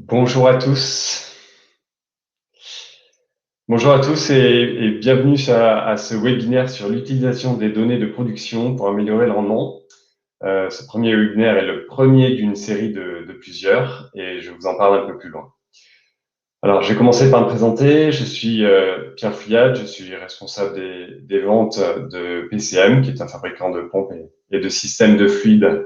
Bonjour à tous. Bonjour à tous et bienvenue à ce webinaire sur l'utilisation des données de production pour améliorer le rendement. Ce premier webinaire est le premier d'une série de plusieurs et je vous en parle un peu plus loin. Alors, je vais commencer par me présenter. Je suis Pierre Fouillade, je suis responsable des ventes de PCM, qui est un fabricant de pompes et de systèmes de fluides,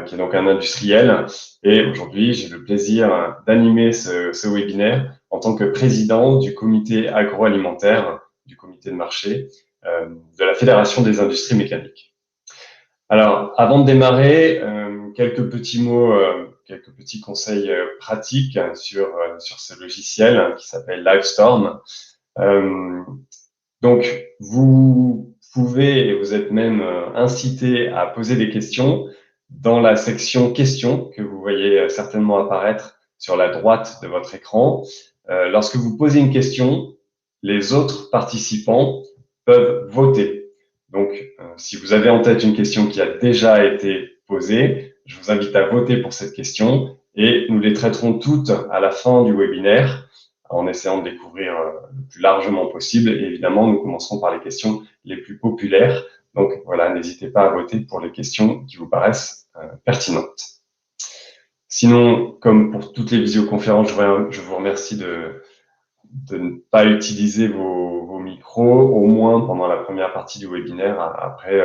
qui est donc un industriel. Et aujourd'hui, j'ai le plaisir d'animer ce webinaire en tant que président du comité agroalimentaire, du comité de marché, de la Fédération des industries mécaniques. Alors, avant de démarrer, quelques petits mots, quelques petits conseils pratiques sur ce logiciel qui s'appelle Livestorm. Donc, vous pouvez et vous êtes même incité à poser des questions dans la section questions que vous voyez certainement apparaître sur la droite de votre écran. Lorsque vous posez une question, les autres participants peuvent voter. Donc, si vous avez en tête une question qui a déjà été posée, je vous invite à voter pour cette question et nous les traiterons toutes à la fin du webinaire en essayant de découvrir le plus largement possible. Et évidemment, nous commencerons par les questions les plus populaires. Donc voilà, n'hésitez pas à voter pour les questions qui vous paraissent pertinentes. Sinon, comme pour toutes les visioconférences, je vous remercie de ne pas utiliser vos micros, au moins pendant la première partie du webinaire. Après,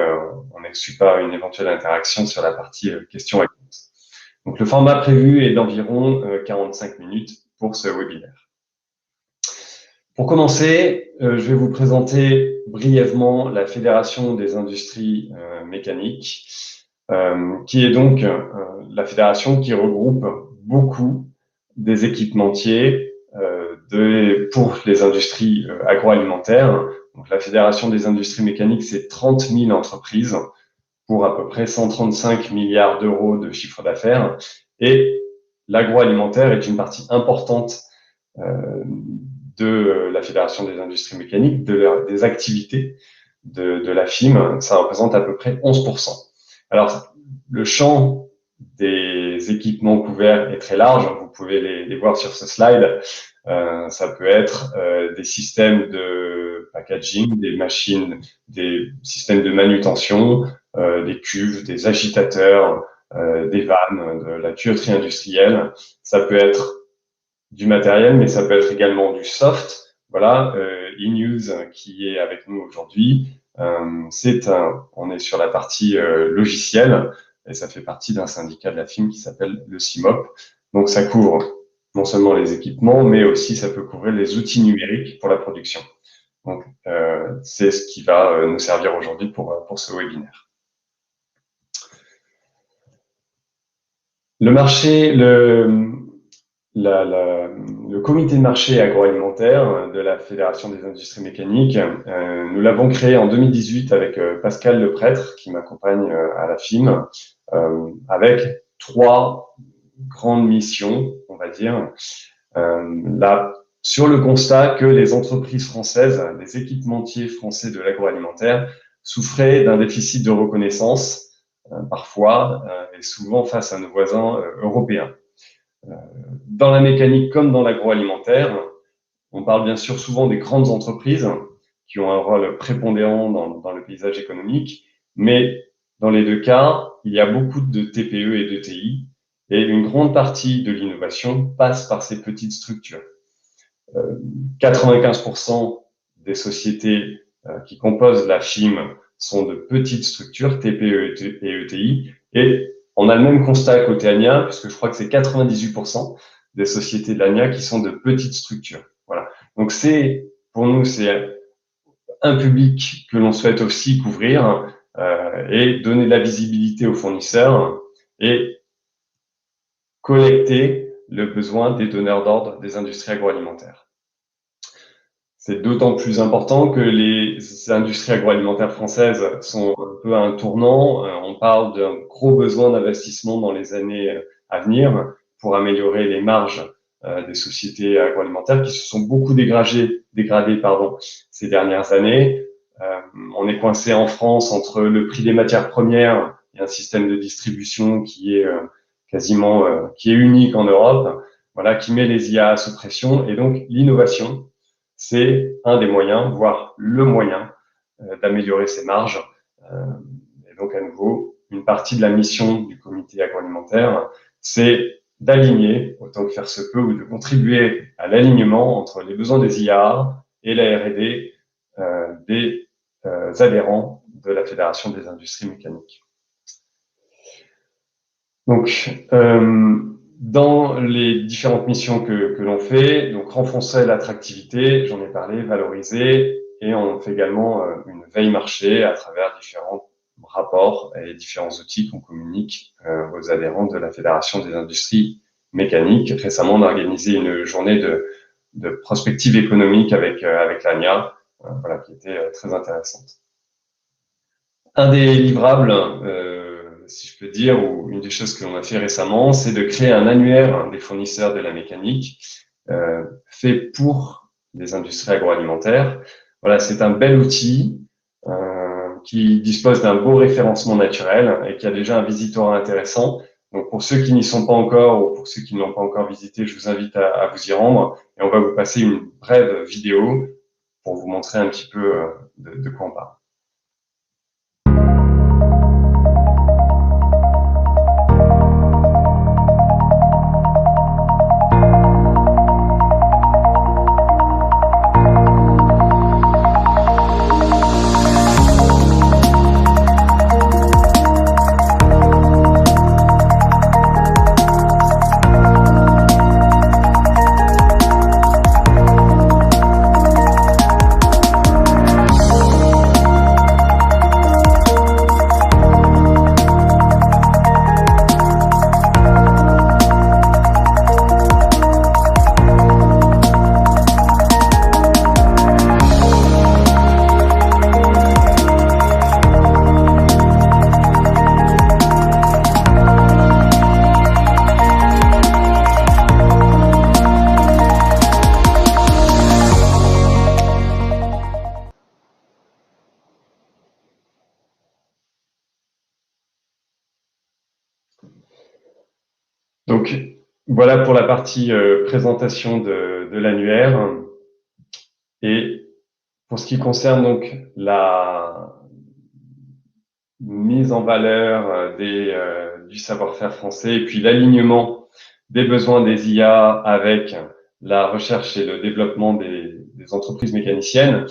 on n'exclut pas une éventuelle interaction sur la partie questions-réponses. Donc, le format prévu est d'environ 45 minutes pour ce webinaire. Pour commencer, je vais vous présenter brièvement la Fédération des industries mécaniques, qui est donc la fédération qui regroupe beaucoup des équipementiers pour les industries agroalimentaires. Donc, la Fédération des industries mécaniques, c'est 30 000 entreprises pour à peu près 135 milliards d'euros de chiffre d'affaires. Et l'agroalimentaire est une partie importante de la Fédération des industries mécaniques, des activités de la FIM. Ça représente à peu près 11%. Alors, le champ des équipements couverts est très large. Vous pouvez les voir sur ce slide. Ça peut être des systèmes de packaging, des machines, des systèmes de manutention, des cuves, des agitateurs, des vannes, de la tuyauterie industrielle. Ça peut être du matériel, mais ça peut être également du soft. Voilà, eNews qui est avec nous aujourd'hui. On est sur la partie logicielle et ça fait partie d'un syndicat de la FIM qui s'appelle le CIMOP. Donc, ça couvre non seulement les équipements, mais aussi ça peut couvrir les outils numériques pour la production. Donc, c'est ce qui va nous servir aujourd'hui pour ce webinaire. Le marché, le comité de marché agroalimentaire de la Fédération des industries mécaniques, nous l'avons créé en 2018 avec Pascal Leprêtre, qui m'accompagne à la FIM, avec 3 grandes missions, on va dire. Sur le constat que les entreprises françaises, les équipementiers français de l'agroalimentaire, souffraient d'un déficit de reconnaissance, parfois, et souvent face à nos voisins européens. Dans la mécanique comme dans l'agroalimentaire, on parle bien sûr souvent des grandes entreprises qui ont un rôle prépondérant dans le paysage économique, mais dans les deux cas, il y a beaucoup de TPE et de TI, et une grande partie de l'innovation passe par ces petites structures. 95% des sociétés qui composent la FIM sont de petites structures, TPE et ETI, et on a le même constat à côté ANIA, puisque je crois que c'est 98% des sociétés de l'ANIA qui sont de petites structures. Voilà. Donc pour nous, c'est un public que l'on souhaite aussi couvrir et donner de la visibilité aux fournisseurs et collecter le besoin des donneurs d'ordre des industries agroalimentaires. C'est d'autant plus important que les industries agroalimentaires françaises sont un peu à un tournant. On parle d'un gros besoin d'investissement dans les années à venir pour améliorer les marges des sociétés agroalimentaires qui se sont beaucoup dégradées ces dernières années. On est coincé en France entre le prix des matières premières et un système de distribution qui est qui est unique en Europe. voilà, qui met les IA sous pression. Et donc, l'innovation, c'est un des moyens, voire le moyen d'améliorer ces marges. Et donc, à nouveau, une partie de la mission du comité agroalimentaire, c'est d'aligner, autant que faire se peut, ou de contribuer à l'alignement entre les besoins des IA et la R&D des adhérents de la Fédération des industries mécaniques. Donc, dans les différentes missions que l'on fait, donc renforcer l'attractivité, j'en ai parlé, valoriser, et on fait également une veille marché à travers différents rapports et différents outils qu'on communique aux adhérents de la Fédération des industries mécaniques. Récemment, on a organisé une journée de prospective économique avec l'ANIA, voilà, qui était très intéressante. Un des livrables, si je peux dire, ou une des choses que l'on a fait récemment, c'est de créer un annuaire des fournisseurs de la mécanique fait pour les industries agroalimentaires. Voilà, c'est un bel outil qui dispose d'un beau référencement naturel et qui a déjà un visitorat intéressant. Donc, pour ceux qui n'y sont pas encore ou pour ceux qui ne l'ont pas encore visité, je vous invite à vous y rendre et on va vous passer une brève vidéo pour vous montrer un petit peu de quoi on parle. Donc, voilà pour la partie présentation de l'annuaire. Et pour ce qui concerne donc la mise en valeur du savoir-faire français et puis l'alignement des besoins des IA avec la recherche et le développement des entreprises mécaniciennes,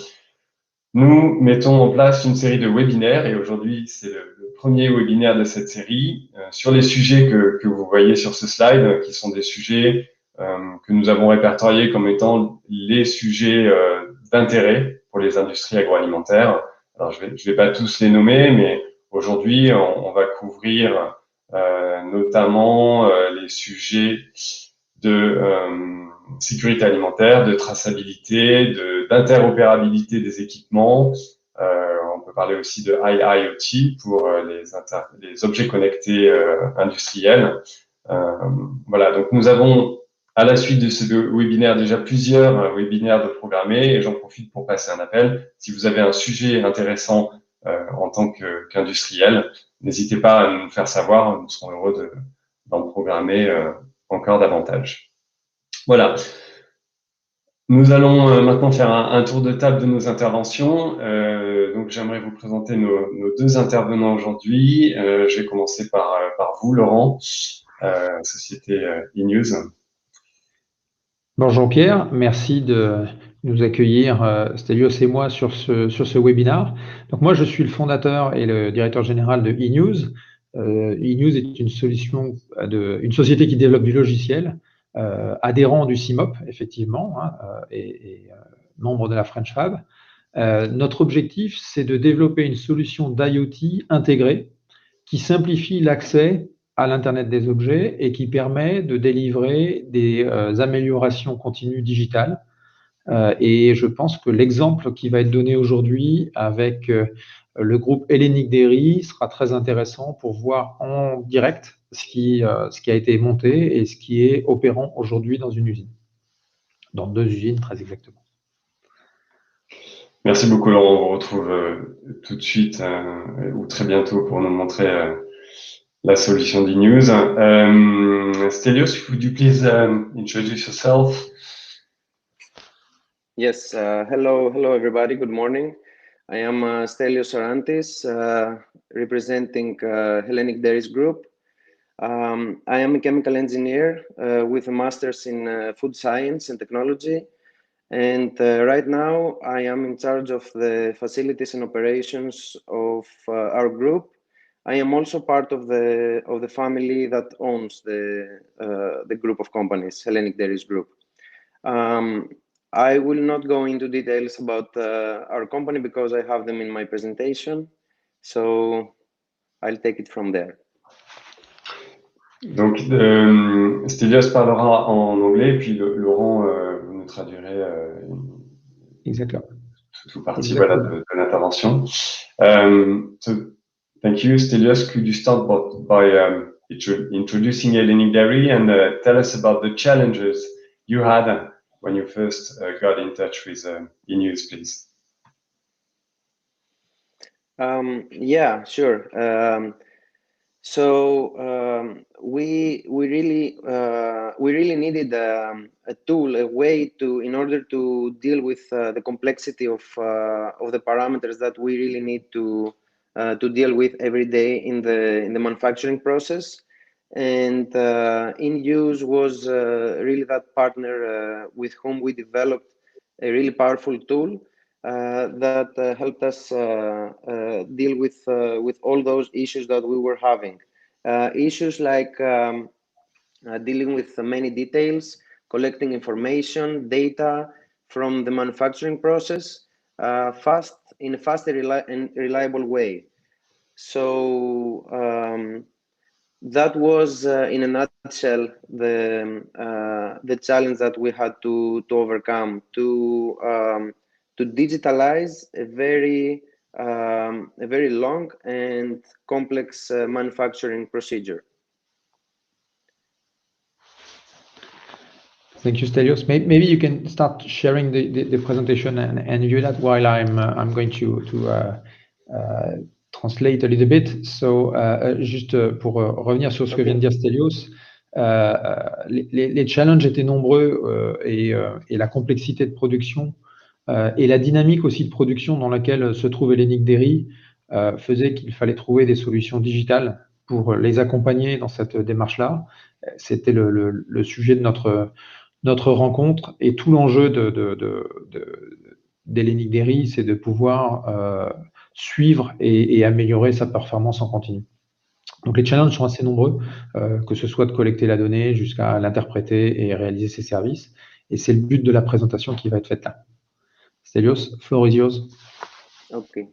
nous mettons en place une série de webinaires et aujourd'hui, c'est le premier webinaire de cette série sur les sujets que vous voyez sur ce slide, qui sont des sujets que nous avons répertoriés comme étant les sujets d'intérêt pour les industries agroalimentaires. Alors, je vais pas tous les nommer, mais aujourd'hui, on va couvrir notamment les sujets de sécurité alimentaire, de traçabilité, d'interopérabilité des équipements. On peut parler aussi de IIoT pour les objets connectés industriels. Voilà, donc nous avons à la suite de ce webinaire déjà plusieurs webinaires de programmés et j'en profite pour passer un appel. Si vous avez un sujet intéressant en tant qu'industriel, n'hésitez pas à nous faire savoir, nous serons heureux d'en programmer encore davantage. Voilà. Nous allons maintenant faire un tour de table de nos interventions. Donc, j'aimerais vous présenter nos deux intervenants aujourd'hui. Je vais commencer par vous, Laurent, société e-News. Bonjour Pierre, merci de nous accueillir, Stelios et moi, sur ce webinaire. Donc moi, je suis le fondateur et le directeur général de e-News. e-News est une société qui développe du logiciel, adhérent du CIMOP, effectivement, hein, et membre de la French Fab. Notre objectif, c'est de développer une solution d'IoT intégrée qui simplifie l'accès à l'Internet des objets et qui permet de délivrer des améliorations continues digitales. Et je pense que l'exemple qui va être donné aujourd'hui avec le groupe Hellenic Dairy sera très intéressant pour voir en direct ce qui a été monté et ce qui est opérant aujourd'hui dans une usine, dans 2 usines très exactement. Merci beaucoup Laurent, on vous retrouve tout de suite ou très bientôt pour nous montrer la solution d'e-news. Stelios, would you please introduce yourself? Yes, hello everybody, good morning. I am Stelios Sarantis, representing Hellenic Dairies Group. I am a chemical engineer with a master's in food science and technology. And right now I am in charge of the facilities and operations of our group. I am also part of the family that owns the group of companies, Hellenic Dairies Group. I will not go into details about our company because I have them in my presentation. So I'll take it from there. Donc, Stelios parlera en anglais, puis Laurent, vous nous traduirez Exactement. sous partie voilà, de l'intervention. So, thank you, Stelios. Could you start by introducing Hellenic Dairy and tell us about the challenges you had when you first got in touch with e-news, please? Yeah, sure. We really needed a tool, a way in order to deal with the complexity of the parameters that we really need to deal with every day in the manufacturing process. And in-use was really that partner with whom we developed a really powerful tool that helped us deal with all those issues that we were having. Issues like dealing with many details, collecting information, data from the manufacturing process in a fast and reliable way. So that was, in a nutshell, the challenge that we had to overcome to digitalize a very long and complex manufacturing procedure. Thank you, Stelios. Maybe you can start sharing the presentation and view that while I'm going to translate a little bit. So, juste pour revenir sur ce que vient de dire Stelios, les challenges étaient nombreux et la complexité de production et la dynamique aussi de production dans laquelle se trouve Hellenic Dairy faisait qu'il fallait trouver des solutions digitales pour les accompagner dans cette démarche-là. C'était le sujet de notre rencontre, et tout l'enjeu d'Hellenic Dairy, c'est de pouvoir suivre et améliorer sa performance en continu. Donc les challenges sont assez nombreux, que ce soit de collecter la donnée jusqu'à l'interpréter et réaliser ses services, et c'est le but de la présentation qui va être faite là. Stelios, floor is yours. Okay.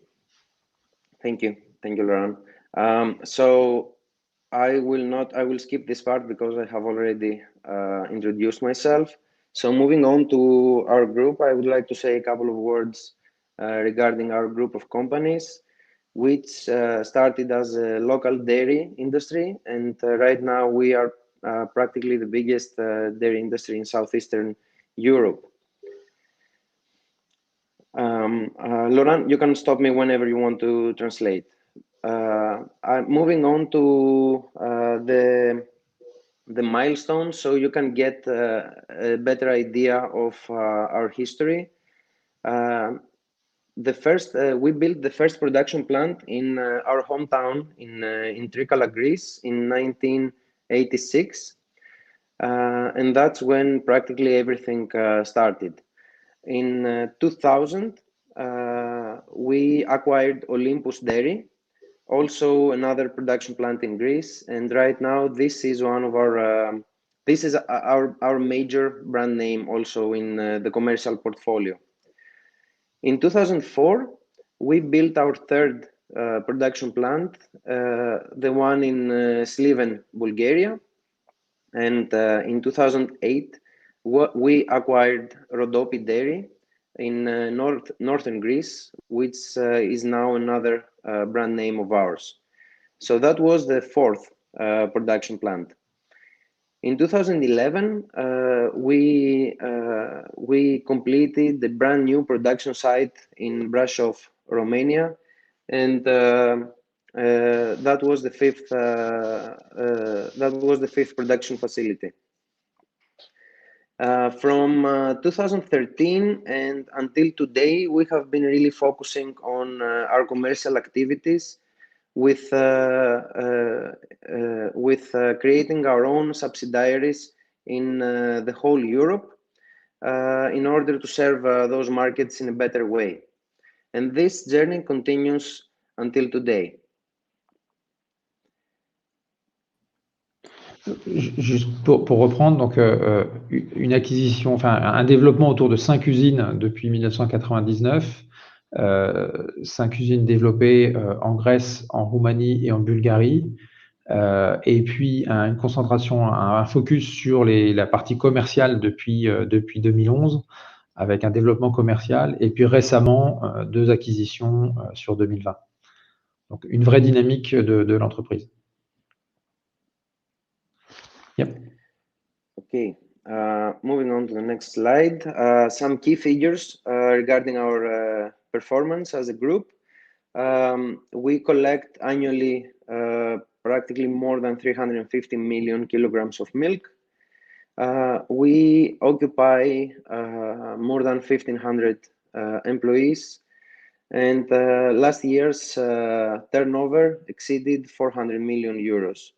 Thank you, Laurent. So I will skip this part because I have already introduced myself. So moving on to our group, I would like to say a couple of words regarding our group of companies, which started as a local dairy industry, and right now we are practically the biggest dairy industry in Southeastern Europe. Laurent, you can stop me whenever you want to translate. Moving on to the milestones, so you can get a better idea of our history. We built the first production plant in our hometown in Trikala, Greece, in 1986, and that's when practically everything started. In 2000, we acquired Olympus Dairy, also another production plant in Greece, and right now this is one of our our major brand name also in the commercial portfolio. In 2004, we built our third production plant, the one in Sliven, Bulgaria, and in 2008 we acquired Rhodope Dairy in northern Greece, which is now another brand name of ours. So that was the fourth production plant. In 2011, we completed the brand new production site in Brașov, Romania, and that was the fifth production facility. From 2013 and until today, we have been really focusing on our commercial activities with creating our own subsidiaries in the whole Europe in order to serve those markets in a better way. And this journey continues until today. Juste pour reprendre, donc une acquisition, enfin un développement autour de 5 usines depuis 1999, 5 usines développées en Grèce, en Roumanie et en Bulgarie, et puis une concentration, un focus sur la partie commerciale depuis 2011, avec un développement commercial, et puis récemment 2 acquisitions sur 2020. Donc une vraie dynamique de l'entreprise. Yep. Okay, moving on to the next slide. Some key figures regarding our performance as a group. We collect annually practically more than 350 million kilograms of milk. We occupy more than 1,500 employees, and last year's turnover exceeded 400 million euros.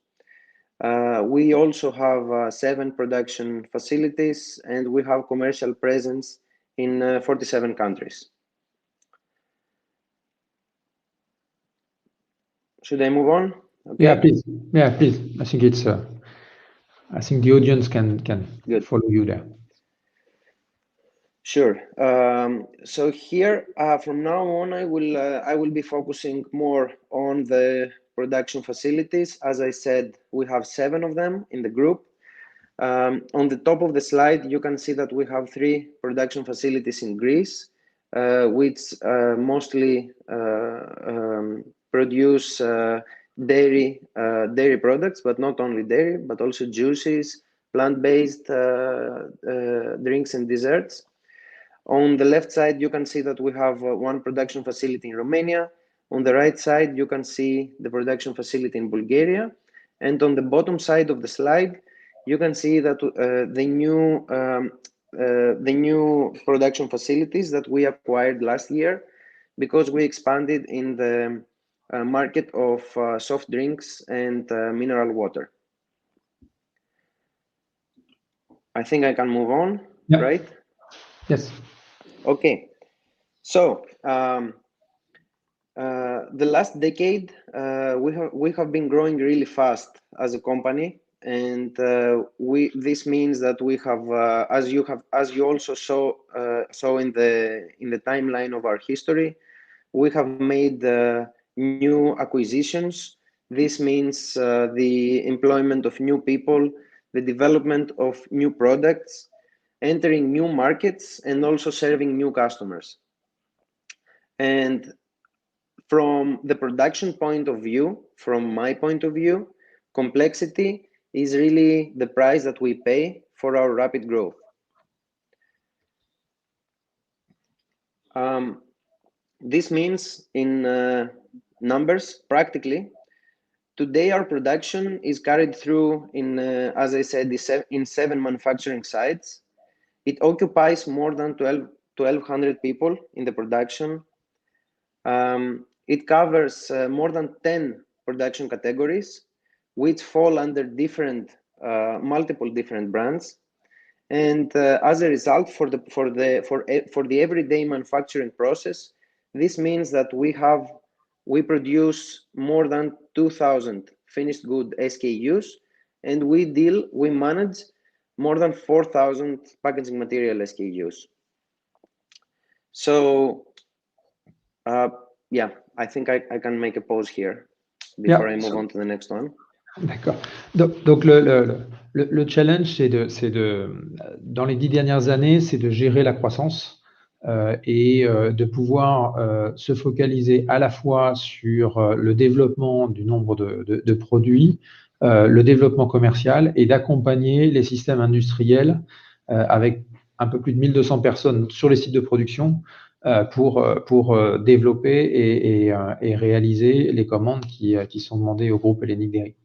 We also have 7 production facilities, and we have commercial presence in 47 countries. Should I move on? Okay. Yeah, please. Yeah, please. I think it's. I think the audience can follow you there. Sure. So here, from now on, I will be focusing more on the production facilities. As I said, we have 7 of them in the group. On the top of the slide, you can see that we have 3 production facilities in Greece, which mostly produce dairy products, but not only dairy, but also juices, plant-based drinks and desserts. On the left side, you can see that we have 1 production facility in Romania. On the right side, you can see the production facility in Bulgaria. And on the bottom side of the slide, you can see that the new production facilities that we acquired last year, because we expanded in the market of soft drinks and mineral water. I think I can move on, yeah. Right? Yes. Okay. So the last decade, we have been growing really fast as a company, and this means that we have, as you also saw in the timeline of our history, we have made new acquisitions. This means the employment of new people, the development of new products, entering new markets, and also serving new customers. And from the production point of view, from my point of view, complexity is really the price that we pay for our rapid growth. This means in numbers, practically, today our production is carried through in, as I said, in 7 manufacturing sites. It occupies more than 1,200 people in the production. It covers more than 10 production categories, which fall under multiple different brands. And as a result, for the everyday manufacturing process, this means that we produce more than 2,000 finished good SKUs, and we manage more than 4,000 packaging material SKUs. So, yeah, I think I can make a pause here before I move on to the next one. D'accord. Donc le challenge, c'est dans les 10 dernières années, c'est de gérer la croissance et de pouvoir se focaliser à la fois sur le développement du nombre de produits, le développement commercial, et d'accompagner les systèmes industriels avec un peu plus de 1200 personnes sur les sites de production pour développer et réaliser les commandes qui sont demandées au groupe Hellenic Dairy.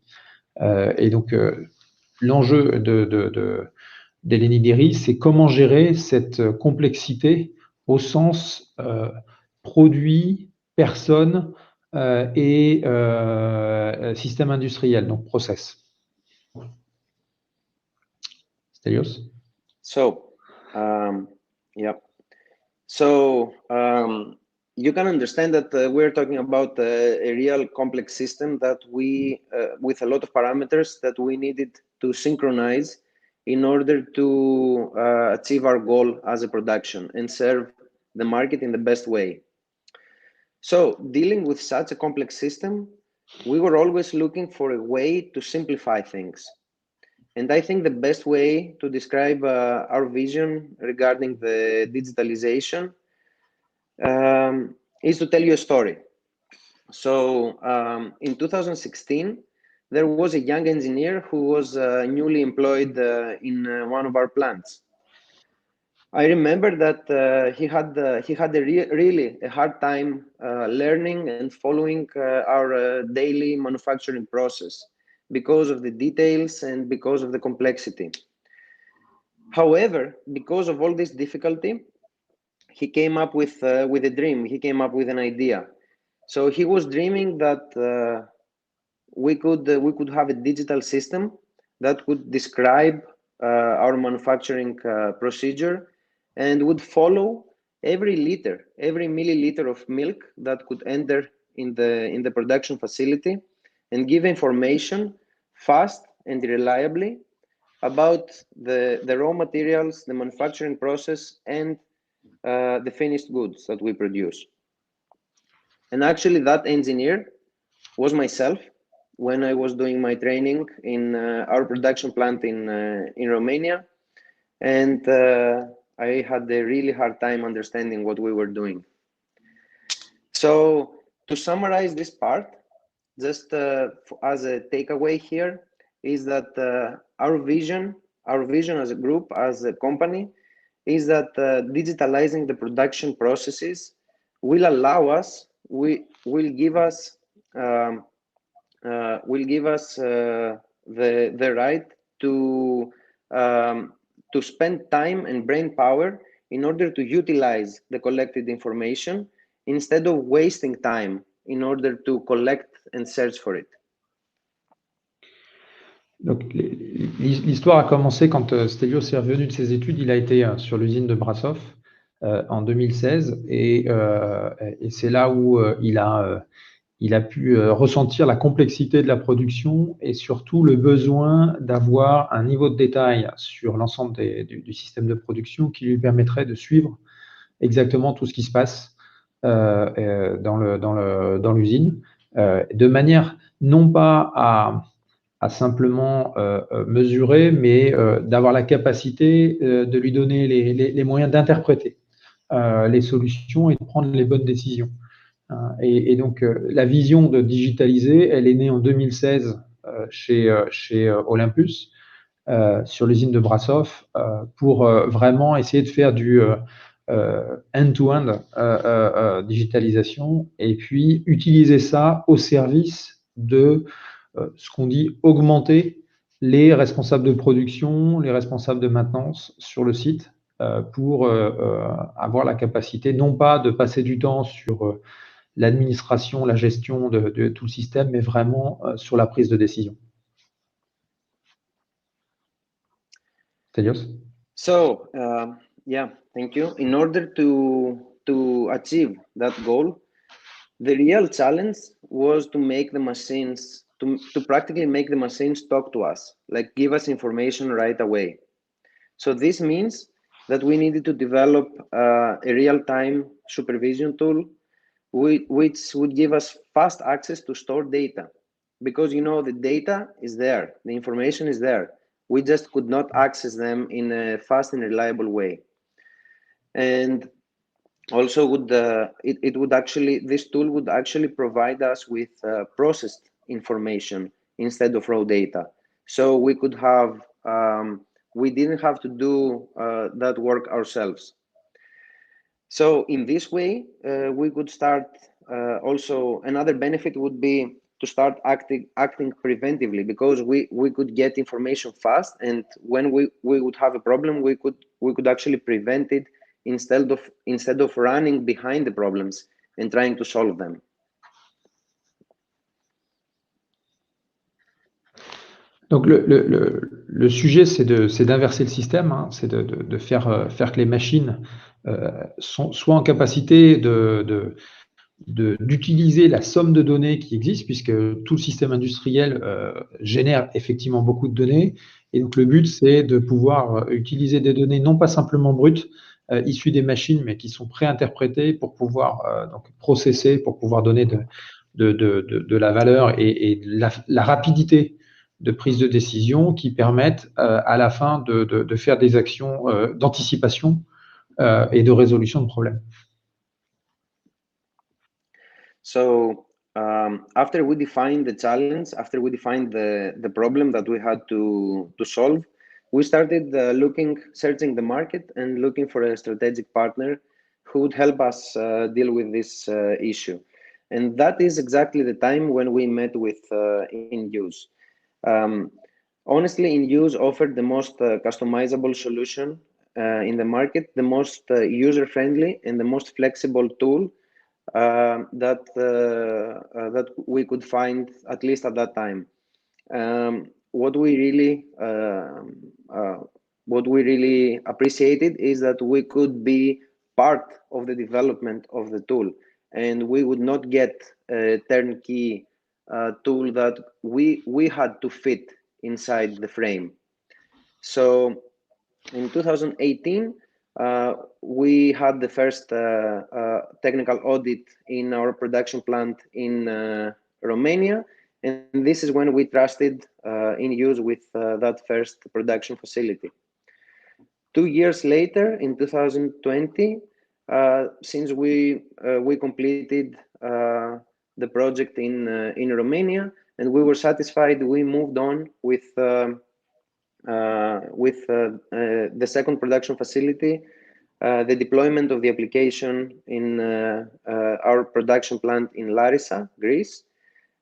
Et donc, l'enjeu d'Hellenic Dairy, c'est comment gérer cette complexité au sens produit, personne et système industriel, donc process. Stelios? So, yeah. So you can understand that we're talking about a real complex system that we, with a lot of parameters that we needed to synchronize in order to achieve our goal as a production and serve the market in the best way. So dealing with such a complex system, we were always looking for a way to simplify things. And I think the best way to describe our vision regarding the digitalization is to tell you a story. So in 2016, there was a young engineer who was newly employed in one of our plants. I remember that he had really a hard time learning and following our daily manufacturing process because of the details and because of the complexity. However, because of all this difficulty, he came up with a dream. He came up with an idea. So he was dreaming that we could have a digital system that would describe our manufacturing procedure and would follow every milliliter of milk that could enter in the production facility and give information fast and reliably about the raw materials, the manufacturing process, and the finished goods that we produce. And actually that engineer was myself when I was doing my training in our production plant in Romania. And I had a really hard time understanding what we were doing. So to summarize this part, just as a takeaway here, is that our vision as a group, as a company, is that digitalizing the production processes will allow us, will give us the right to spend time and brain power in order to utilize the collected information instead of wasting time in order to collect and search for it. Donc, l'histoire a commencé quand Stelios est revenu de ses études. Il a été sur l'usine de Brașov en 2016 et c'est là où il a pu ressentir la complexité de la production et surtout le besoin d'avoir un niveau de détail sur l'ensemble du système de production qui lui permettrait de suivre exactement tout ce qui se passe dans l'usine, de manière non pas à simplement mesurer, mais d'avoir la capacité de lui donner les moyens d'interpréter les solutions et de prendre les bonnes décisions. Et donc, la vision de digitaliser, elle est née en 2016 chez Olympus, sur l'usine de Brașov, pour vraiment essayer de faire du end-to-end digitalisation et puis utiliser ça au service de ce qu'on dit augmenter les responsables de production, les responsables de maintenance sur le site pour avoir la capacité non pas de passer du temps sur l'administration, la gestion de tout le système, mais vraiment sur la prise de décision. Stelios? So, yeah, thank you. In order to achieve that goal, the real challenge was to make the machines, to practically make the machines talk to us, like give us information right away. So this means that we needed to develop a real-time supervision tool which would give us fast access to store data, because the data is there, the information is there. We just could not access them in a fast and reliable way. And also this tool would actually provide us with processed information instead of raw data. So we could have, we didn't have to do that work ourselves. So in this way, we could start also another benefit would be to start acting preventively, because we could get information fast, and when we would have a problem, we could actually prevent it instead of running behind the problems and trying to solve them. Donc le sujet, c'est d'inverser le système, hein, c'est de faire que les machines soient en capacité d'utiliser la somme de données qui existe, puisque tout le système industriel génère effectivement beaucoup de données. Et donc le but, c'est de pouvoir utiliser des données non pas simplement brutes, issues des machines, mais qui sont préinterprétées pour pouvoir donc processer, pour pouvoir donner de la valeur et de la rapidité de prise de décision qui permettent à la fin de faire des actions d'anticipation et de résolution de problèmes. So after we defined the challenge, after we defined the problem that we had to solve, we started searching the market and looking for a strategic partner who would help us deal with this issue. And that is exactly the time when we met with InUse. Honestly, InUse offered the most customizable solution in the market, the most user-friendly and the most flexible tool that we could find, at least at that time. What we really appreciated is that we could be part of the development of the tool, and we would not get a turnkey tool that we had to fit inside the frame. So in 2018, we had the first technical audit in our production plant in Romania, and this is when we trusted InUse with that first production facility. 2 years later, in 2020, since we completed the project in Romania and we were satisfied, we moved on with the second production facility, the deployment of the application in our production plant in Larissa, Greece.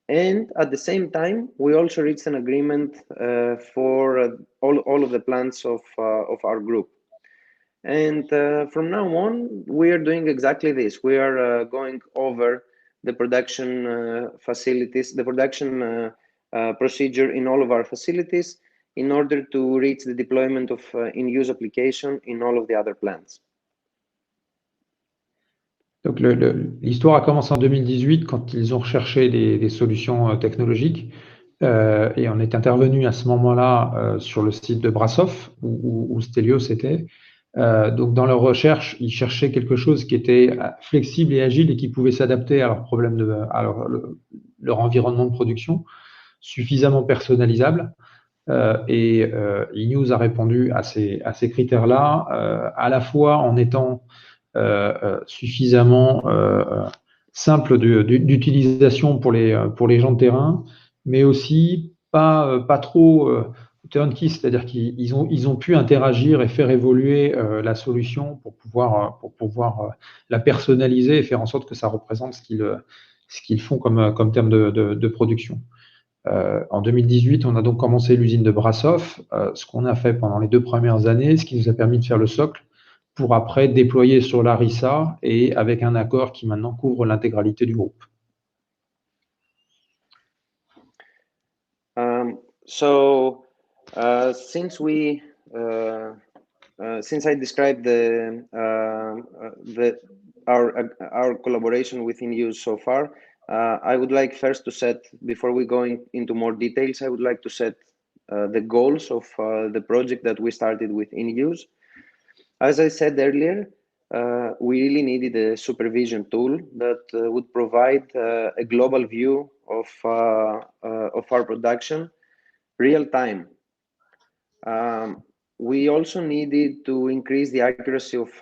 And at the same time, we also reached an agreement for all of the plants of our group. And from now on, we are doing exactly this. We are going over the production facilities, the production procedure in all of our facilities in order to reach the deployment of InUse application in all of the other plants. Donc l'histoire a commencé en 2018 quand ils ont recherché des solutions technologiques et on est intervenu à ce moment-là sur le site de Brasov où Stelios était. Donc dans leur recherche, ils cherchaient quelque chose qui était flexible et agile et qui pouvait s'adapter à leurs problèmes, à leur environnement de production, suffisamment personnalisable. Et InUse a répondu à ces critères-là, à la fois en étant suffisamment simple d'utilisation pour les gens de terrain, mais aussi pas trop turnkey, c'est-à-dire qu'ils ont pu interagir et faire évoluer la solution pour pouvoir la personnaliser et faire en sorte que ça représente ce qu'ils font comme terme de production. En 2018, on a donc commencé l'usine de Brasov, ce qu'on a fait pendant les 2 premières années, ce qui nous a permis de faire le socle pour après déployer sur Larissa et avec un accord qui maintenant couvre l'intégralité du groupe. Since I described our collaboration with InUse so far, I would like first to set, before we go into more details, I would like to set the goals of the project that we started with InUse. As I said earlier, we really needed a supervision tool that would provide a global view of our production, real time. We also needed to increase the accuracy of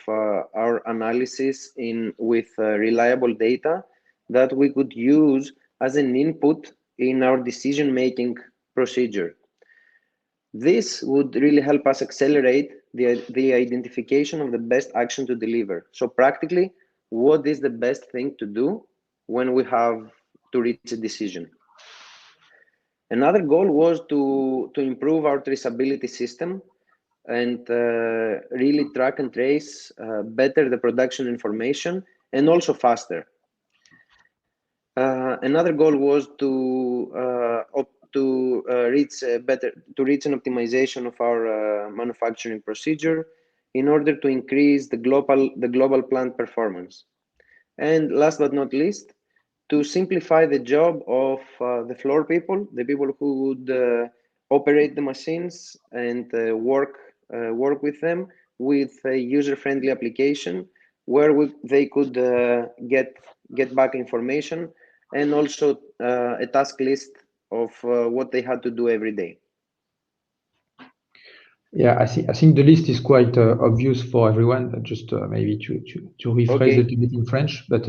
our analysis with reliable data that we could use as an input in our decision-making procedure. This would really help us accelerate the identification of the best action to deliver. So practically, what is the best thing to do when we have to reach a decision? Another goal was to improve our traceability system and really track and trace better the production information and also faster. Another goal was to reach an optimization of our manufacturing procedure in order to increase the global plant performance. And last but not least, to simplify the job of the floor people, the people who would operate the machines and work with them with a user-friendly application where they could get back information and also a task list of what they had to do every day. Yeah, I think the list is quite obvious for everyone. Just maybe to rephrase it a bit in French, but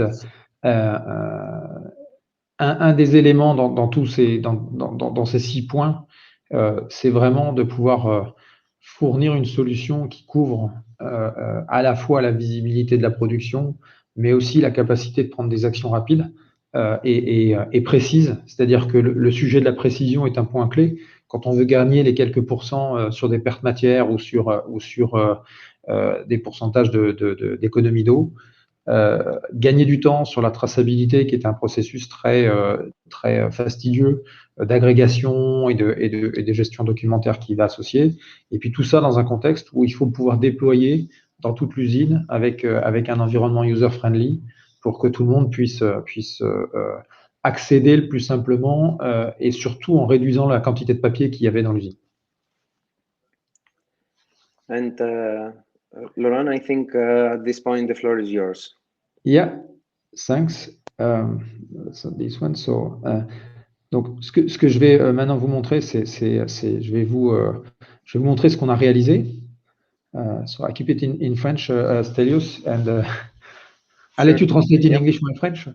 un des éléments dans ces 6 points, c'est vraiment de pouvoir fournir une solution qui couvre à la fois la visibilité de la production, mais aussi la capacité de prendre des actions rapides et précises. C'est-à-dire que le sujet de la précision est un point clé. Quand on veut gagner les quelques pourcents sur des pertes matières ou sur des pourcentages d'économie d'eau, gagner du temps sur la traçabilité, qui est un processus très fastidieux d'agrégation et de gestion documentaire qui va associer. Et puis tout ça dans un contexte où il faut pouvoir déployer dans toute l'usine avec un environnement user-friendly pour que tout le monde puisse accéder le plus simplement et surtout en réduisant la quantité de papier qu'il y avait dans l'usine. And Laurent, I think at this point the floor is yours. Yeah, thanks. So this one. Donc, ce que je vais maintenant vous montrer, je vais vous montrer ce qu'on a réalisé. So I keep it in French, Stelios, and I'll let you translate in English my French.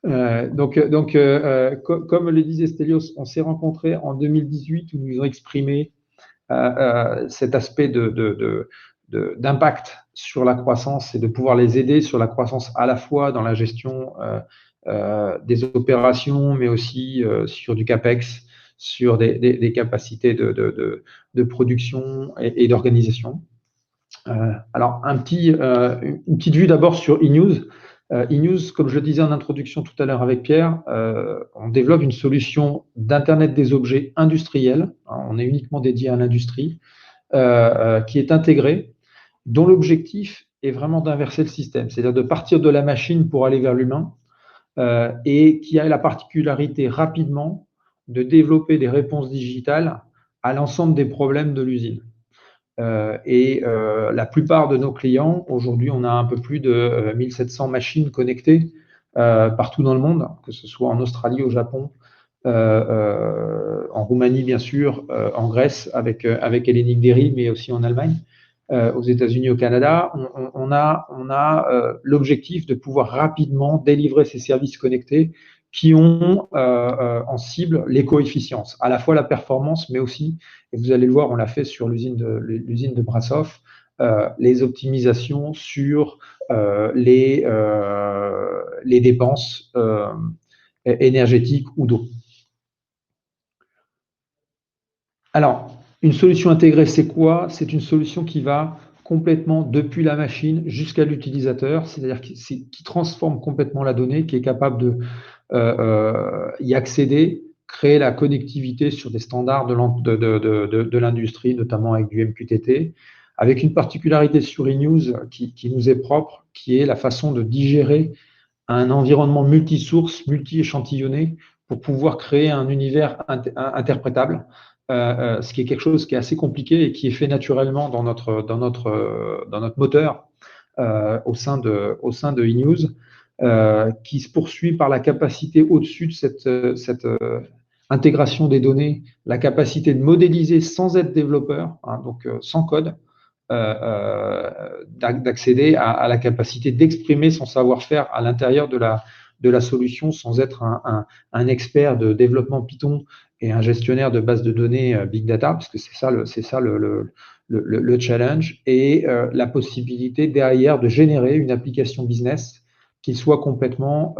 Donc, comme le disait Stelios, on s'est rencontrés en 2018 où nous avons exprimé cet aspect d'impact sur la croissance et de pouvoir les aider sur la croissance à la fois dans la gestion des opérations, mais aussi sur du CAPEX, sur des capacités de production et d'organisation. Alors, une petite vue d'abord sur eNews. eNews, comme je le disais en introduction tout à l'heure avec Pierre, on développe une solution d'Internet des objets industriels. On est uniquement dédié à l'industrie, qui est intégrée, dont l'objectif est vraiment d'inverser le système, c'est-à-dire de partir de la machine pour aller vers l'humain, et qui a la particularité rapidement de développer des réponses digitales à l'ensemble des problèmes de l'usine. La plupart de nos clients, aujourd'hui, on a un peu plus de 1700 machines connectées partout dans le monde, que ce soit en Australie, au Japon, en Roumanie, bien sûr, en Grèce, avec Hellenic Dairy, mais aussi en Allemagne, aux États-Unis, au Canada. On a l'objectif de pouvoir rapidement délivrer ces services connectés qui ont en cible l'éco-efficience, à la fois la performance, mais aussi, et vous allez le voir, on l'a fait sur l'usine de Brasov, les optimisations sur les dépenses énergétiques ou d'eau. Alors, une solution intégrée, c'est quoi? C'est une solution qui va complètement depuis la machine jusqu'à l'utilisateur, c'est-à-dire qui transforme complètement la donnée, qui est capable de y accéder, créer la connectivité sur des standards de l'industrie, notamment avec du MQTT, avec une particularité sur eNews qui nous est propre, qui est la façon de digérer un environnement multisource, multi-échantillonné, pour pouvoir créer un univers interprétable, ce qui est quelque chose qui est assez compliqué et qui est fait naturellement dans notre moteur au sein de eNews. Qui se poursuit par la capacité au-dessus de cette intégration des données, la capacité de modéliser sans être développeur, donc sans code, d'accéder à la capacité d'exprimer son savoir-faire à l'intérieur de la solution sans être un expert de développement Python et un gestionnaire de base de données Big Data, parce que c'est ça le challenge, et la possibilité derrière de générer une application business qui soit complètement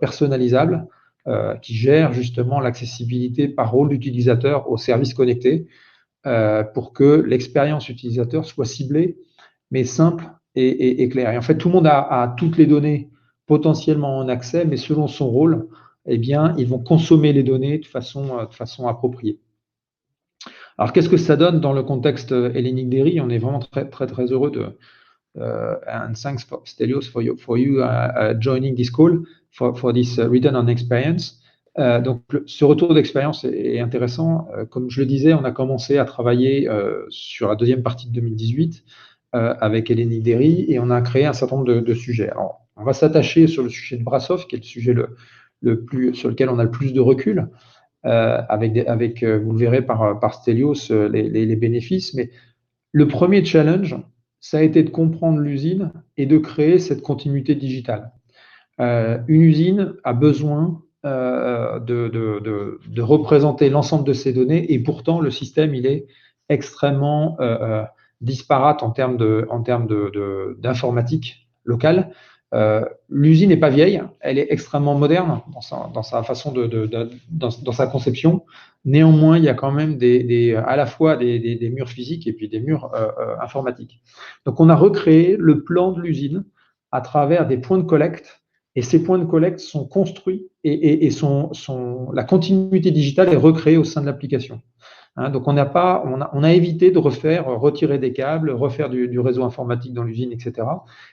personnalisable, qui gère justement l'accessibilité par rôle d'utilisateur aux services connectés, pour que l'expérience utilisateur soit ciblée, mais simple et claire. Et en fait, tout le monde a toutes les données potentiellement en accès, mais selon son rôle, eh bien, ils vont consommer les données de façon appropriée. Alors, qu'est-ce que ça donne dans le contexte Hellenic Dairy? On est vraiment très, très, très heureux de and thanks for Stelios for you joining this call for this return on experience. Donc, ce retour d'expérience est intéressant. Comme je le disais, on a commencé à travailler sur la deuxième partie de 2018 avec Hellenic Dairy et on a créé un certain nombre de sujets. Alors, on va s'attacher sur le sujet de Brasov, qui est le sujet sur lequel on a le plus de recul, avec vous le verrez par Stelios, les bénéfices. Mais le premier challenge, ça a été de comprendre l'usine et de créer cette continuité digitale. Une usine a besoin de représenter l'ensemble de ces données et pourtant le système il est extrêmement disparate en termes d'informatique locale. L'usine n'est pas vieille, elle est extrêmement moderne dans sa façon dans sa conception. Néanmoins, il y a quand même à la fois des murs physiques et puis des murs informatiques. Donc, on a recréé le plan de l'usine à travers des points de collecte. Et ces points de collecte sont construits et la continuité digitale est recréée au sein de l'application. Hein, donc, on a évité de retirer des câbles, refaire du réseau informatique dans l'usine, etc.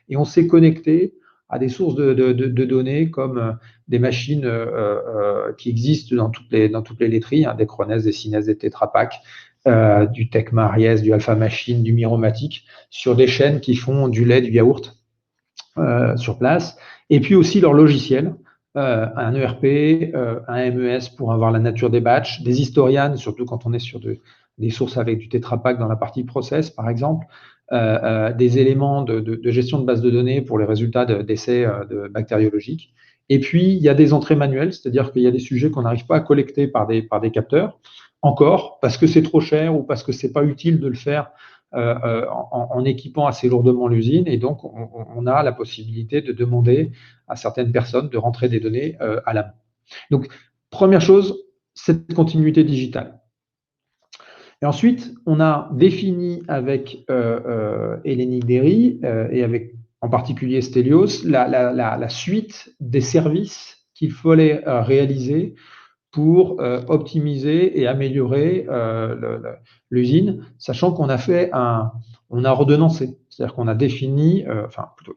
Et on s'est connecté à des sources de données comme des machines qui existent dans toutes les laiteries, hein, des Cronès, des Synès, des Tetra Pak, du Tecma Ries, du Alpha Machine, du Miromatic, sur des chaînes qui font du lait, du yaourt sur place. Et puis aussi leur logiciel, un ERP, un MES pour avoir la nature des batchs, des historians, surtout quand on est sur des sources avec du Tetra Pak dans la partie process, par exemple, des éléments de gestion de base de données pour les résultats d'essais bactériologiques. Et puis, il y a des entrées manuelles, c'est-à-dire qu'il y a des sujets qu'on n'arrive pas à collecter par des capteurs, encore, parce que c'est trop cher ou parce que c'est pas utile de le faire en équipant assez lourdement l'usine, et donc on a la possibilité de demander à certaines personnes de rentrer des données à la main. Donc, première chose, cette continuité digitale. Et ensuite, on a défini avec Hellenic Dairy et avec en particulier Stelios la suite des services qu'il fallait réaliser pour optimiser et améliorer l'usine, sachant qu'on on a ordonnancé, c'est-à-dire qu'on a défini,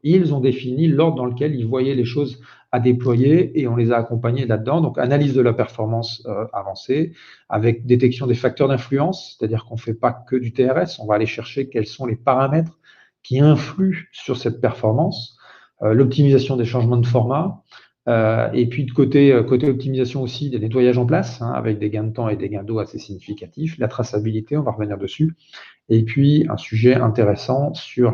ils ont défini l'ordre dans lequel ils voyaient les choses à déployer et on les a accompagnés là-dedans. Donc, analyse de la performance avancée avec détection des facteurs d'influence, c'est-à-dire qu'on ne fait pas que du TRS, on va aller chercher quels sont les paramètres qui influent sur cette performance, l'optimisation des changements de format, et puis de côté optimisation aussi des nettoyages en place, hein, avec des gains de temps et des gains d'eau assez significatifs, la traçabilité, on va revenir dessus, et puis un sujet intéressant sur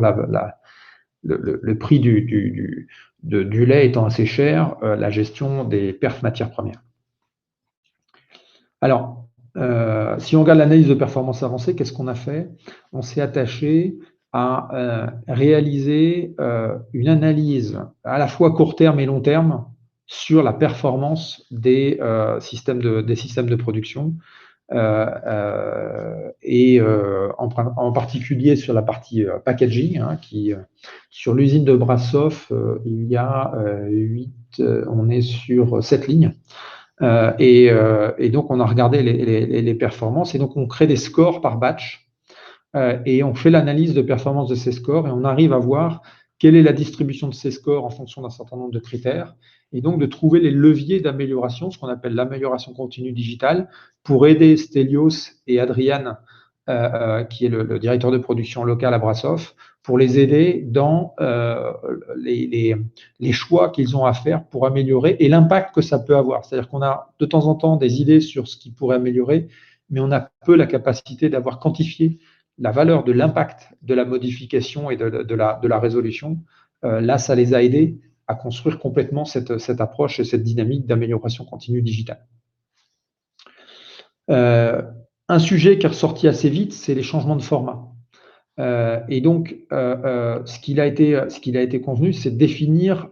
le prix du lait étant assez cher, la gestion des pertes matières premières. Alors, si on regarde l'analyse de performance avancée, qu'est-ce qu'on a fait? On s'est attaché à réaliser une analyse à la fois court terme et long terme sur la performance des systèmes de production et en particulier sur la partie packaging, hein, sur l'usine de Brasov, il y a on est sur 7 lignes. Et donc, on a regardé les performances et donc on crée des scores par batch et on fait l'analyse de performance de ces scores et on arrive à voir quelle est la distribution de ces scores en fonction d'un certain nombre de critères et donc de trouver les leviers d'amélioration, ce qu'on appelle l'amélioration continue digitale, pour aider Stelios et Adrian, qui est le directeur de production local à Brasov, pour les aider dans les choix qu'ils ont à faire pour améliorer et l'impact que ça peut avoir. C'est-à-dire qu'on a de temps en temps des idées sur ce qui pourrait améliorer, mais on a peu la capacité d'avoir quantifié la valeur de l'impact de la modification et de la résolution. Là, ça les a aidés à construire complètement cette approche et cette dynamique d'amélioration continue digitale. Un sujet qui est ressorti assez vite, c'est les changements de format. Et donc, ce qu'il a été convenu, c'est de définir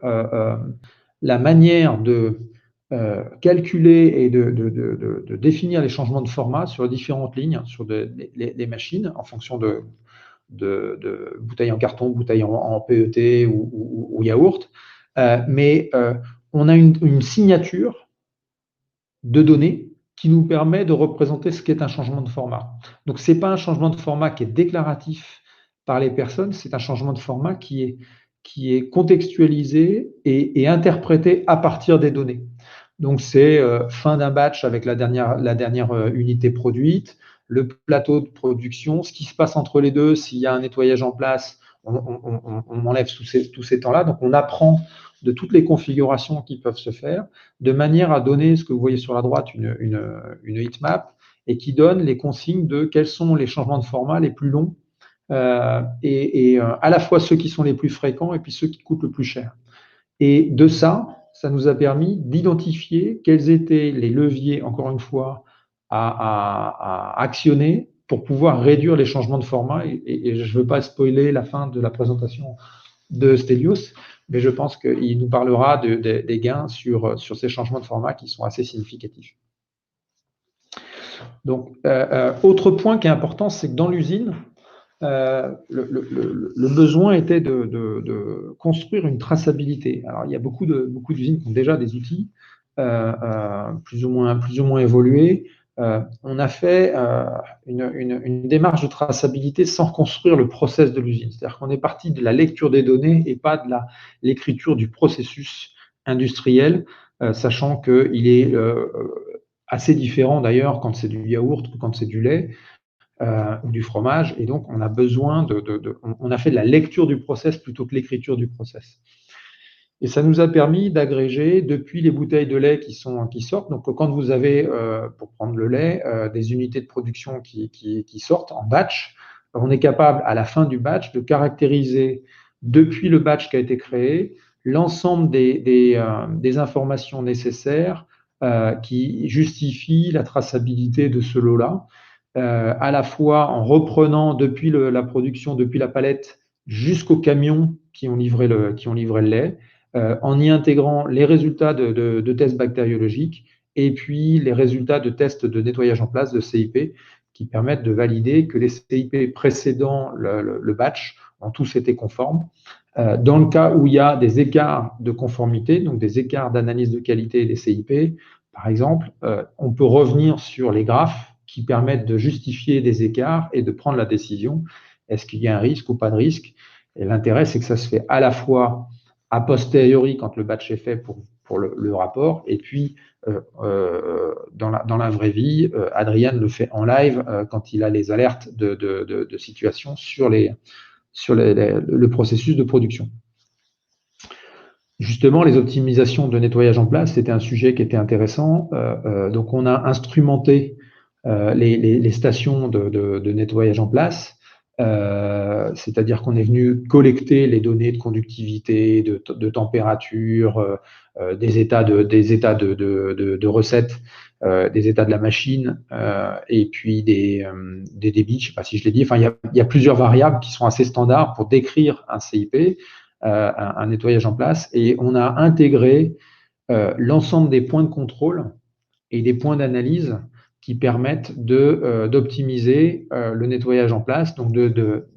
la manière de calculer et de définir les changements de format sur différentes lignes, sur les machines, en fonction de bouteilles en carton, bouteilles en PET ou yaourt. Mais on a une signature de données qui nous permet de représenter ce qu'est un changement de format. Donc, ce n'est pas un changement de format qui est déclaratif par les personnes, c'est un changement de format qui est contextualisé et interprété à partir des données. Donc, c'est fin d'un batch avec la dernière unité produite, le plateau de production, ce qui se passe entre les deux, s'il y a un nettoyage en place, on enlève tous ces temps-là. Donc, on apprend de toutes les configurations qui peuvent se faire, de manière à donner, ce que vous voyez sur la droite, une heatmap, et qui donne les consignes de quels sont les changements de format les plus longs, à la fois ceux qui sont les plus fréquents et puis ceux qui coûtent le plus cher. Et de ça nous a permis d'identifier quels étaient les leviers, encore une fois, à actionner pour pouvoir réduire les changements de format. Et je ne veux pas spoiler la fin de la présentation de Stelios, mais je pense qu'il nous parlera des gains sur ces changements de format qui sont assez significatifs. Donc, autre point qui est important, c'est que dans l'usine, le besoin était de construire une traçabilité. Alors, il y a beaucoup d'usines qui ont déjà des outils plus ou moins évolués. On a fait une démarche de traçabilité sans construire le process de l'usine. C'est-à-dire qu'on est parti de la lecture des données et pas de l'écriture du processus industriel, sachant qu'il est assez différent d'ailleurs quand c'est du yaourt ou quand c'est du lait ou du fromage. Et donc, on a besoin on a fait de la lecture du process plutôt que l'écriture du process. Et ça nous a permis d'agréger depuis les bouteilles de lait qui sortent. Donc, quand vous avez, pour prendre le lait, des unités de production qui sortent en batch, on est capable, à la fin du batch, de caractériser, depuis le batch qui a été créé, l'ensemble des informations nécessaires qui justifient la traçabilité de ce lot-là, à la fois en reprenant depuis la production, depuis la palette, jusqu'au camion qui ont livré le lait, en y intégrant les résultats de tests bactériologiques et puis les résultats de tests de nettoyage en place, de CIP, qui permettent de valider que les CIP précédant le batch ont tous été conformes. Dans le cas où il y a des écarts de conformité, donc des écarts d'analyse de qualité des CIP, par exemple, on peut revenir sur les graphes qui permettent de justifier des écarts et de prendre la décision, est-ce qu'il y a un risque ou pas de risque? Et l'intérêt, c'est que ça se fait à la fois a posteriori quand le batch est fait pour le rapport, et puis dans la vraie vie, Adrien le fait en live quand il a les alertes de situation sur le processus de production. Justement, les optimisations de nettoyage en place, c'était un sujet qui était intéressant. Donc, on a instrumenté les stations de nettoyage en place. C'est-à-dire qu'on est venu collecter les données de conductivité, de température, des états de recettes, des états de la machine, et puis des débits, je ne sais pas si je l'ai dit. Enfin, il y a plusieurs variables qui sont assez standards pour décrire un CIP, un nettoyage en place, et on a intégré l'ensemble des points de contrôle et des points d'analyse qui permettent d'optimiser le nettoyage en place. Donc,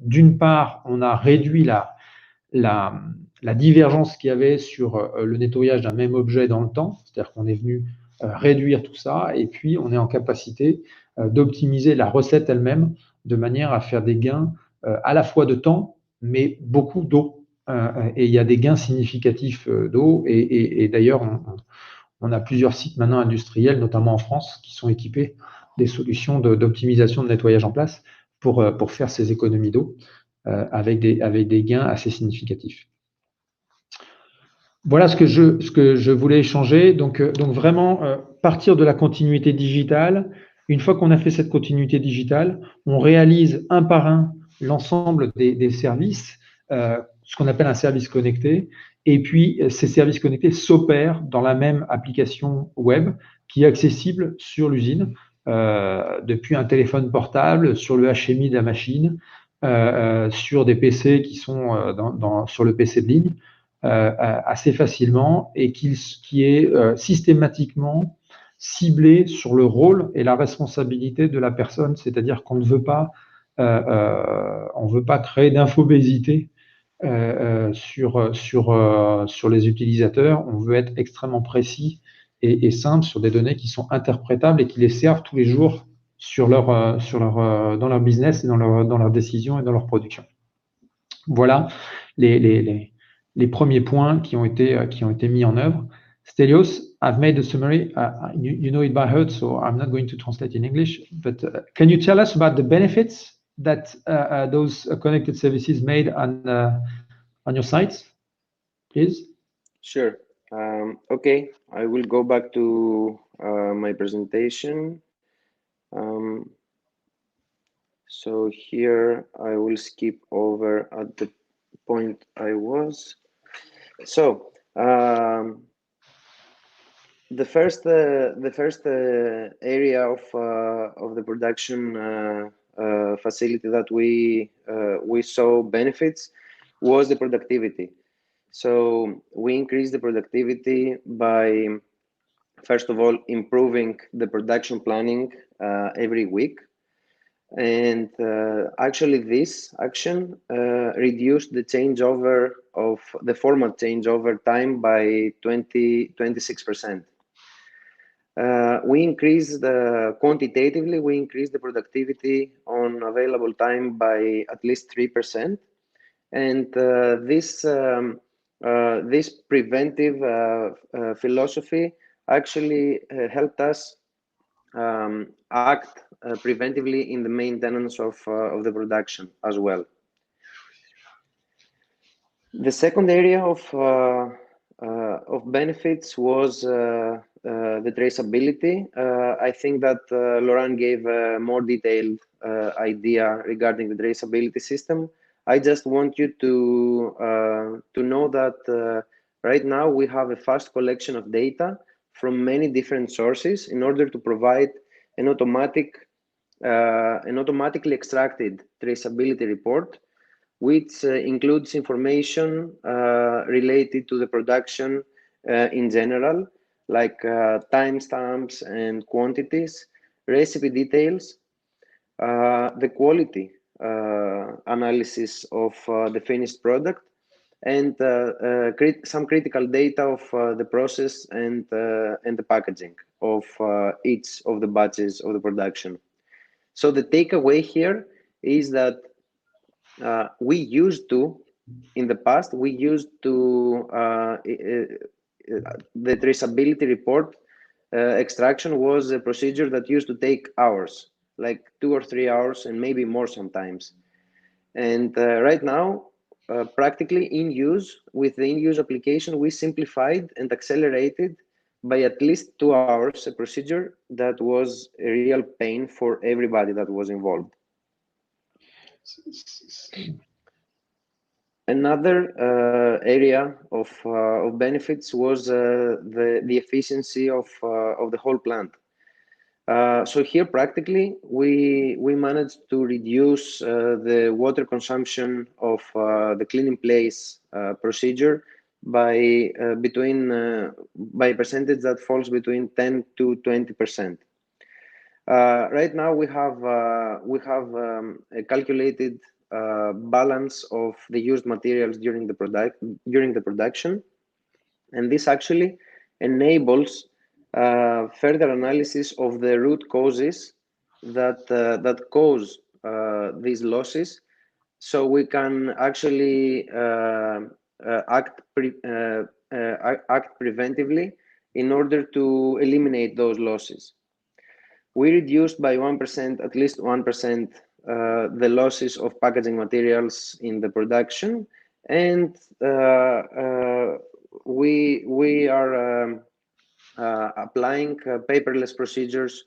d'une part, on a réduit la divergence qu'il y avait sur le nettoyage d'un même objet dans le temps, c'est-à-dire qu'on est venu réduire tout ça, et puis on est en capacité d'optimiser la recette elle-même de manière à faire des gains à la fois de temps, mais beaucoup d'eau. Et il y a des gains significatifs d'eau, et d'ailleurs, on a plusieurs sites maintenant industriels, notamment en France, qui sont équipés des solutions d'optimisation de nettoyage en place pour faire ces économies d'eau avec des gains assez significatifs. Voilà ce que je voulais échanger. Donc vraiment, partir de la continuité digitale. Une fois qu'on a fait cette continuité digitale, on réalise un par un l'ensemble des services, ce qu'on appelle un service connecté. Et puis, ces services connectés s'opèrent dans la même application web qui est accessible sur l'usine depuis un téléphone portable, sur le HMI de la machine, sur des PC qui sont sur le PC de ligne, assez facilement, et qui est systématiquement ciblé sur le rôle et la responsabilité de la personne, c'est-à-dire qu'on ne veut pas, on veut pas créer d'infobésité sur les utilisateurs. On veut être extrêmement précis et simple sur des données qui sont interprétables et qui les servent tous les jours dans leur business et dans leurs décisions et dans leur production. Voilà les premiers points qui ont été mis en œuvre. Stelios, I've made a summary. You know it by heart, so I'm not going to translate in English. But can you tell us about the benefits that those connected services made on your sites, please? Sure. Okay, I will go back to my presentation. So here I will skip over at the point I was. So the first area of the production facility that we saw benefits was the productivity. So we increased the productivity by, first of all, improving the production planning every week. And actually this action reduced the changeover of the format changeover time by 26%. We increased quantitatively, we increased the productivity on available time by at least 3%. And this preventive philosophy actually helped us act preventively in the maintenance of the production as well. The second area of benefits was the traceability. I think that Laurent gave a more detailed idea regarding the traceability system. I just want you to know that right now we have a fast collection of data from many different sources in order to provide an automatically extracted traceability report, which includes information related to the production in general, like timestamps and quantities, recipe details, the quality analysis of the finished product, and some critical data of the process and the packaging of each of the batches of the production. So the takeaway here is that we used to, in the past, we used to, the traceability report extraction was a procedure that used to take hours, like 2 or 3 hours and maybe more sometimes. And right now, practically in use, with the in-use application, we simplified and accelerated by at least 2 hours a procedure that was a real pain for everybody that was involved. Another area of benefits was the efficiency of the whole plant. So here, practically, we managed to reduce the water consumption of the clean-in-place procedure by by a percentage that falls between 10 to 20%. Right now, we have a calculated balance of the used materials during the production, and this actually enables further analysis of the root causes that cause these losses, so we can actually act preventively in order to eliminate those losses. We reduced by 1%, at least 1%, the losses of packaging materials in the production, and we are applying paperless procedures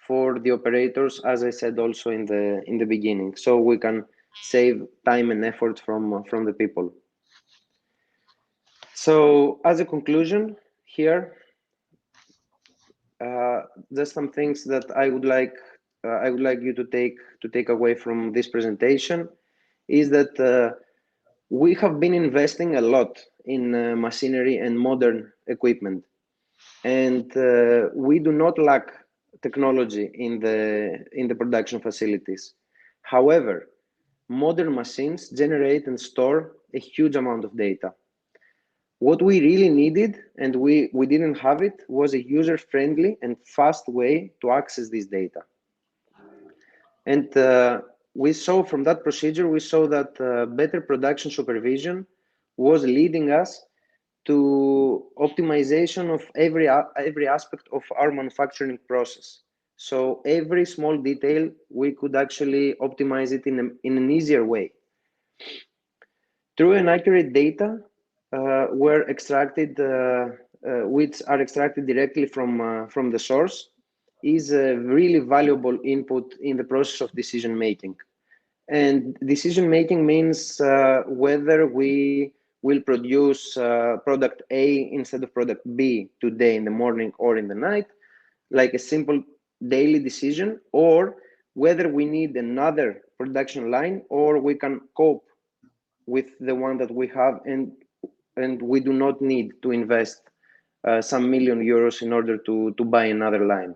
for the operators, as I said also in the beginning, so we can save time and effort from the people. So as a conclusion here, just some things that I would like you to take away from this presentation is that we have been investing a lot in machinery and modern equipment, and we do not lack technology in the production facilities. However, modern machines generate and store a huge amount of data. What we really needed, and we didn't have it, was a user-friendly and fast way to access this data. And we saw from that procedure, we saw that better production supervision was leading us to optimization of every aspect of our manufacturing process. So every small detail, we could actually optimize it in an easier way. True and accurate data were extracted, which are extracted directly from the source, is a really valuable input in the process of decision making. And decision making means whether we will produce product A instead of product B today in the morning or in the night, like a simple daily decision, or whether we need another production line or we can cope with the one that we have, and we do not need to invest some million euros in order to buy another line.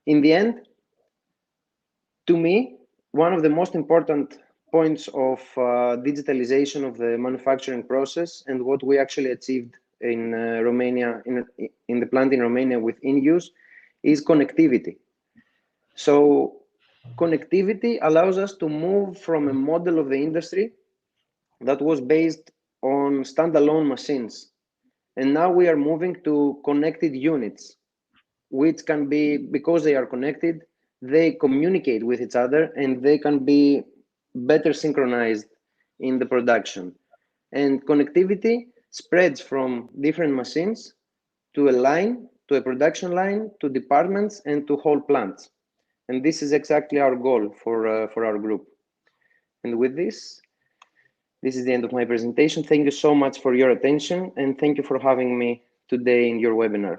In the end, to me, one of the most important points of digitalization of the manufacturing process, and what we actually achieved in Romania, in the plant in Romania with InUse, is connectivity. So connectivity allows us to move from a model of the industry that was based on standalone machines. And now we are moving to connected units, which can be, because they are connected, they communicate with each other and they can be better synchronized in the production. And connectivity spreads from different machines to a line, to a production line, to departments, and to whole plants. And this is exactly our goal for our group. And with this is the end of my presentation. Thank you so much for your attention, and thank you for having me today in your webinar.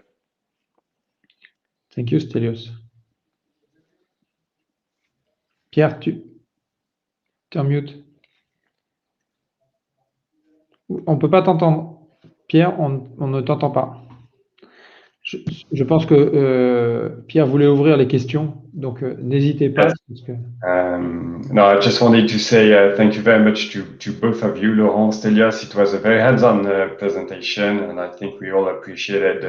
Thank you, Stelios. Pierre, tu es en mute. On ne peut pas t'entendre. Pierre, on ne t'entend pas. Je pense que Pierre voulait ouvrir les questions, donc n'hésitez pas. Yes. Parce que... No, I just wanted to say thank you very much to both of you, Laurent, Stelios. It was a very hands-on presentation, and I think we all appreciated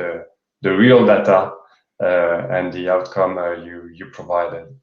the real data and the outcome you provided.